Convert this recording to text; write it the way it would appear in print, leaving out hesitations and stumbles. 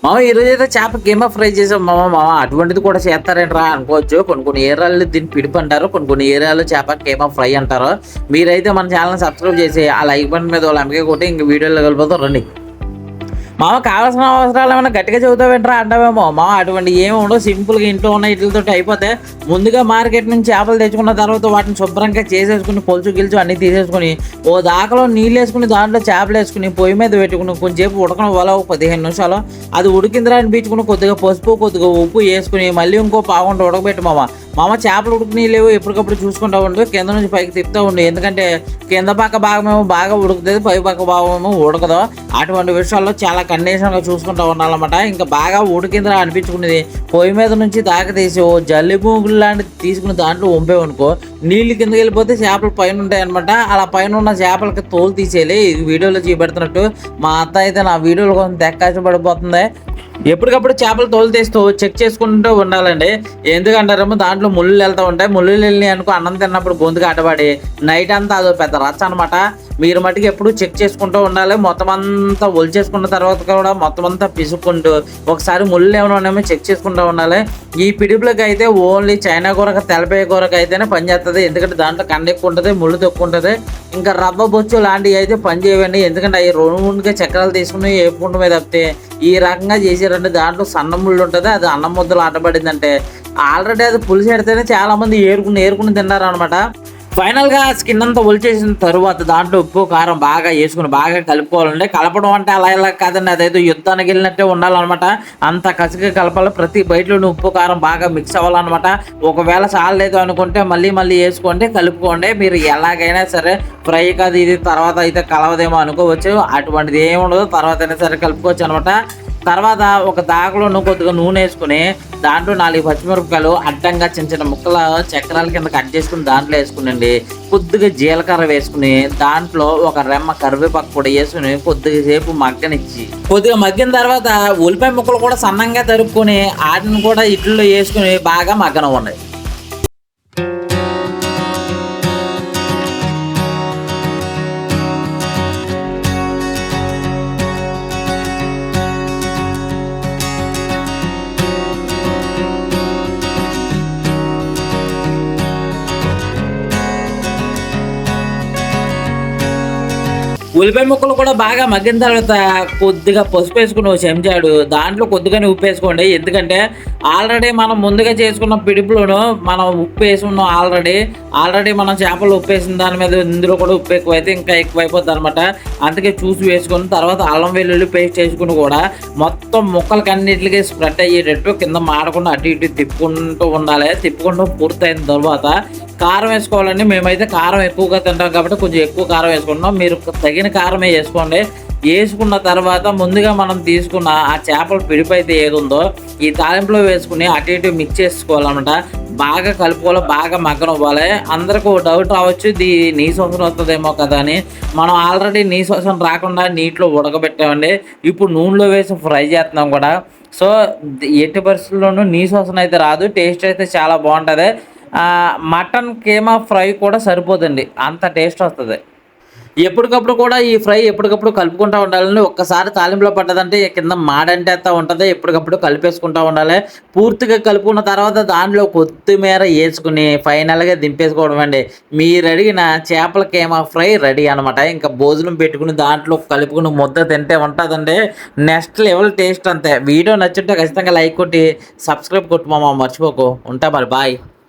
ఈరోజు అయితే చేప కీమా ఫ్రై చేసాం అటువంటిది కూడా చేస్తారేంట్రా అనుకోవచ్చు. కొన్ని కొన్ని ఏరియాలు దీన్ని పిడిపి అంటారు, కొన్ని కొన్ని ఏరియాలో చేప కీమా ఫ్రై అంటారు. మీరైతే మన ఛానల్ సబ్స్క్రైబ్ చేసి ఆ లైక్ బటన్ మీద వాళ్ళు అమ్మకే కొట్టి ఇంక వీడియోలో కలిపోతాం రండి. కావాల్సిన అవసరాలు ఏమైనా గట్టిగా చదువుతావేంట్రా అంటావేమో. అటువంటి ఏమి ఉండవు, సింపుల్గా ఇంట్లో ఉన్న వీటితో అయిపోతే. ముందుగా మార్కెట్ నుంచి చేపలు తెచ్చుకున్న తర్వాత వాటిని శుభ్రంగా చేసేసుకుని పొలుచు గిలుచు అన్నీ తీసేసుకుని ఓ దాకలో నీళ్ళు వేసుకుని దాంట్లో చేపలు వేసుకుని పొయ్యి మీద పెట్టుకుని కొంచెంసేపు ఉడకడం వల్ల 15 నిమిషాలు అది ఉడికిందిరా అనిపించుకుని కొద్దిగా పసుపు కొద్దిగా ఉప్పు వేసుకుని మళ్ళీ ఇంకో పావుగంట ఉడకబెట్టి చేపలు ఉడికినీ లేవు ఎప్పటికప్పుడు చూసుకుంటూ ఉండు, కింద నుంచి పైకి తిప్పుతూ ఉండు. ఎందుకంటే కింద పక్క భాగమేమో బాగా ఉడుకుతుంది, పై పక్క భాగమేమో ఉడకదు. అటువంటి విషయాల్లో చాలా కండిషన్గా చూసుకుంటూ ఉండాలన్నమాట. ఇంకా బాగా ఉడికిందిరా అనిపించుకునేది పొయ్యి మీద నుంచి దాకా తీసి ఓ జల్లి మూగులు లాంటిది తీసుకుని దాంట్లో వంపేవనుకో నీళ్ళు కిందకి వెళ్ళిపోతే చేపలు పైన ఉంటాయి అనమాట. అలా పైన ఉన్న చేపలకి తోలు తీసేయాలి. ఇది వీడియోలో చూపెడుతున్నట్టు మా అత్త అయితే నా వీడియోలో కొంచెం తెక్కాచబడిపోతుంది. ఎప్పటికప్పుడు చేపలు తోలు తీస్తూ చెక్ చేసుకుంటూ ఉండాలండి. ఎందుకంటారేమో దాంట్లో ముళ్ళు వెళ్తూ ఉంటాయి. ముళ్ళు వెళ్ళి అనుకో అన్నం తిన్నప్పుడు గొంతుకు అడ్డపడి నైట్ అంతా అదో పెద్ద రచ్చ అనమాట. మీరు మటుకు ఎప్పుడు చెక్ చేసుకుంటూ ఉండాలి. మొత్తం అంతా ఒలిచేసుకున్న తర్వాత కూడా మొత్తం అంతా పిసుక్కుంటూ ఒకసారి ముళ్ళు ఏమైనా ఉన్నామో చెక్ చేసుకుంటూ ఉండాలి. ఈ పిడుపులకి అయితే ఓన్లీ చైనా కూరక తెల్లపాయ కూరక అయితేనే పనిచేస్తుంది. ఎందుకంటే దాంట్లో కండ ఎక్కువ ఉంటుంది, ముళ్ళు తక్కువ ఉంటుంది. ఇంకా రవ్వ బొచ్చు లాంటివి అయితే పని చేయవండి. ఎందుకంటే అవి రెండుగా చక్రాలు తీసుకుని ఏపుకుంటు మీద తప్పితే ఈ రకంగా చేసారంటే దాంట్లో సన్న ముళ్ళు ఉంటుంది. అది అన్నం ముద్దలు ఆటపడిందంటే ఆల్రెడీ అది పులుసు పెడితేనే చాలామంది ఏరుకుని తిన్నారు అనమాట. ఫైనల్గా స్కిన్ అంతా ఒలిచేసిన తరువాత దాంట్లో ఉప్పు కారం బాగా వేసుకుని బాగా కలుపుకోవాలండి. కలపడం అంటే అలా ఇలా కాదండి, అదైతే యుద్ధానికి వెళ్ళినట్టే ఉండాలన్నమాట. అంత కసిగా కలపాలి. ప్రతి బయటలోని ఉప్పు కారం బాగా మిక్స్ అవ్వాలన్నమాట. ఒకవేళ చాలలేదు అనుకుంటే మళ్ళీ వేసుకోండి, కలుపుకోండి. మీరు ఎలాగైనా సరే ఫ్రై కాదు ఇది తర్వాత అయితే కలవదేమో అనుకోవచ్చు. అటువంటిది ఏమి ఉండదు, తర్వాత అయినా సరే కలుపుకోవచ్చు అనమాట. తర్వాత ఒక దాకలో కొద్దిగా నూనె వేసుకుని దాంట్లో 4 పచ్చిమిరపకాయలు అడ్డంగా చిన్న చిన్న ముక్కల చక్రాల కింద కట్ చేసుకుని దాంట్లో వేసుకునండి. కొద్దిగా జీలకర్ర వేసుకుని దాంట్లో ఒక రెమ్మ కరివేపాకు కూడా వేసుకుని కొద్దిగా సేపు మగ్గనిచ్చి కొద్దిగా మగ్గిన తర్వాత ఉల్లిపాయ ముక్కలు కూడా సన్నంగా తరుపుకొని వాటిని కూడా ఇట్లో వేసుకుని బాగా మగ్గనివ్వండి. ఉల్లిపాయ ముక్కలు కూడా బాగా మగ్గిన తర్వాత కొద్దిగా పసుపు వేసుకుని చెంచాడు దాంట్లో కొద్దిగానే ఉప్పు వేసుకోండి. ఎందుకంటే ఆల్రెడీ మనం ముందుగా చేసుకున్న పిడుపులను మనం ఉప్పు వేసుకున్నాం. ఆల్రెడీ మనం చేపలు ఉప్పు వేసిన దాని మీద ఇందులో కూడా ఉప్పు ఎక్కువైతే ఇంకా ఎక్కువైపోద్ది అనమాట. అందుకే చూసి వేసుకుని తర్వాత అల్లం వెల్లుల్లి పేస్ట్ వేసుకుని కూడా మొత్తం ముక్కలకి అన్నిటికీ స్ప్రెడ్ అయ్యేటట్టు కింద మాడకుండా అటు ఇటు తిప్పుకుంటూ ఉండాలి. తిప్పుకుంటూ పూర్తయిన తర్వాత కారం వేసుకోవాలండి. మేమైతే కారం ఎక్కువగా తింటాం కాబట్టి కొంచెం ఎక్కువ కారం వేసుకుంటున్నాం. మీరు తగిన కారమే వేసుకోండి. వేసుకున్న తర్వాత ముందుగా మనం తీసుకున్న ఆ చేపల పిడిపి అయితే ఏది ఉందో ఈ తాలింపులో వేసుకుని అటు ఇటు మిక్స్ చేసుకోవాలన్నమాట. బాగా కలుపుకోవాలి, బాగా మగ్గనివ్వాలి. అందరికీ డౌట్ రావచ్చు ఇది నీసు వాసన వస్తుందేమో కదా అని. మనం ఆల్రెడీ నీసు వాసన రాకుండా నీటిలో ఉడకబెట్టామండి. ఇప్పుడు నూనెలో వేసి ఫ్రై చేస్తున్నాం కూడా. సో ఎట్టి పరిస్థితుల్లోనూ నీసు వాసన అయితే రాదు, టేస్ట్ అయితే చాలా బాగుంటుంది. మటన్ కీమా ఫ్రై కూడా సరిపోతుంది, అంత టేస్ట్ వస్తుంది. ఎప్పటికప్పుడు కూడా ఈ ఫ్రై ఎప్పటికప్పుడు కలుపుకుంటూ ఉండాలని. ఒక్కసారి తాలింపులో పడ్డదంటే కింద మాడంటేస్తా ఉంటుంది. ఎప్పటికప్పుడు కలిపేసుకుంటూ ఉండాలి. పూర్తిగా కలుపుకున్న తర్వాత దాంట్లో కొత్తిమీర వేసుకుని ఫైనల్గా దింపేసుకోవడం అండి. మీరు అడిగిన చేపల కీమా ఫ్రై రెడీ అనమాట. ఇంకా భోజనం పెట్టుకుని దాంట్లో కలుపుకుని ముద్ద తింటే ఉంటుందండి నెక్స్ట్ లెవెల్ టేస్ట్ అంతే. వీడియో నచ్చుంటే ఖచ్చితంగా లైక్ కొట్టి సబ్స్క్రైబ్ కొట్టు మర్చిపోకు. ఉంటా మరి, బాయ్.